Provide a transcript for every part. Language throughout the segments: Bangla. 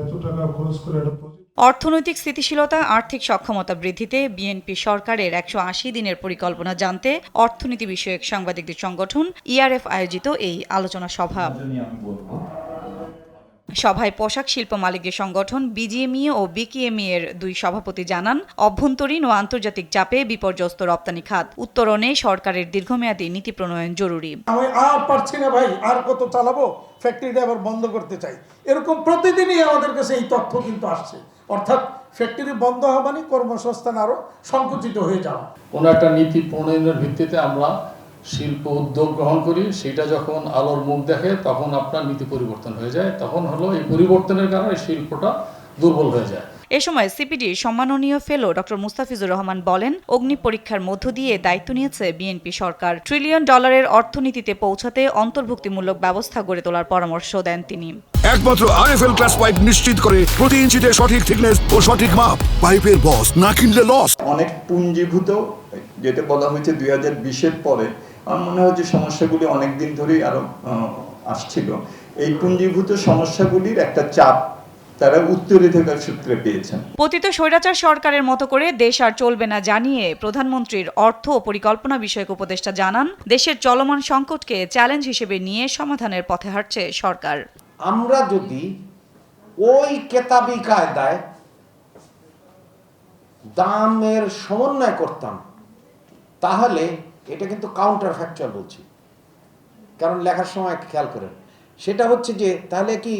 এত টাকা খরচ করে একটা অর্থনৈতিক স্থিতিশীলতা, আর্থিক সক্ষমতা বৃদ্ধিতে বিএনপি সরকারের ১৮০ দিনের পরিকল্পনা জানতে অর্থনীতি বিষয়ক সাংবাদিকদের সংগঠন ইআরএফ আয়োজিত এই আলোচনা সভা। সভায় পোশাক শিল্প মালিকদের সংগঠন বিজিএমইএ ও বিকেএমইএ এর দুই সভাপতি জানান, অভ্যন্তরীণ ও আন্তর্জাতিক চাপে বিপর্যস্ত রপ্তানি খাত উত্তরণে সরকারের দীর্ঘমেয়াদী নীতি প্রণয়ন জরুরি। আমি আর পারছি না ভাই, আর কত চালাবো, ফ্যাক্টরিটা আবার বন্ধ করতে চাই, এরকম প্রতিদিনই আমাদের কাছে এই তথ্য কিন্তু আসছে। অর্থাৎ ফ্যাক্টরি বন্ধ হওয়া মানে কর্মসংস্থান আরো সংকুচিত হয়ে যাওয়া। কোনো একটা নীতি প্রণয়নের ভিত্তিতে আমরা শিল্প উদ্যোগ গ্রহণ করি, সেটা যখন আলোর মুখ দেখে তখন আপনার নীতি পরিবর্তন হয়ে যায়, তখন হলো এই পরিবর্তনের কারণে শিল্পটা দুর্বল হয়ে যায়। এ সময় সিপিডির সম্মাননীয় ফেলো ডক্টর মুস্তাফিজুর রহমান বলেন, অগ্নি পরীক্ষার মধ্য দিয়ে দায়িত্ব নিয়েছে বিএনপি সরকার। $1 ট্রিলিয়ন অর্থনীতিতে পৌঁছাতে অন্তর্ভুক্তিমূলক ব্যবস্থা গড়ে তোলার পরামর্শ দেন তিনি। একমাত্র আরএফএল ক্লাস পাইপ নিশ্চিত করে প্রতি ইঞ্চিতে সঠিক থিকনেস ও সঠিক মাপ। পাইপের বস, না কিনলে লস। অনেক পুঞ্জীভূত, যেটা বলা হয়েছে 2020-এর পরে, আমার মনে হয় যে সমস্যাগুলি অনেক দিন ধরেই আরো আসছিল। এই পুঞ্জীভূত সমস্যাগুলির একটা চাপ তারা উত্তরাধিকার সূত্রে পেয়েছেন। পতিত স্বৈরাচার সরকারের মতো করে দেশ আর চলবে না জানিয়ে প্রধানমন্ত্রীর অর্থ ও পরিকল্পনা বিষয়ক উপদেষ্টা জানান, দেশের চলমান সংকটকে চ্যালেঞ্জ হিসেবে নিয়ে সমাধানের পথে হাঁটছে সরকার। আমরা যদি ওই কেতাবি কায়দায় দামের সমন্বয় করতাম, তাহলে এটা কিন্তু কাউন্টার ফ্যাকচুয়াল বলছি, কারণ লেখার সময় খেয়াল করেন, সেটা হচ্ছে যে তাহলে কি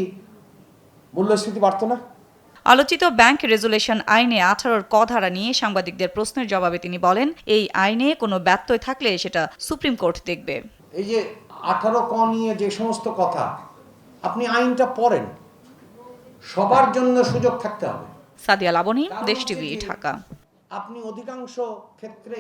মূল্যস্ফীতি বাড়তো না? আলোচিত ব্যাংক রেজুলেশন আইনে 18 ক ধারা নিয়ে সাংবাদিকদের প্রশ্নের জবাবে তিনি বলেন, এই আইনে কোনো ব্যত্যয় থাকলে সেটা সুপ্রিম কোর্ট দেখবে। এই যে 18 ক নিয়ে যে সমস্ত কথা, আপনি আইনটা পড়েন, সবার জন্য সুযোগ থাকতে হবে। সাদিয়া লাবনী, দেশ টিভি, ঢাকা। আপনি অধিকাংশ ক্ষেত্রে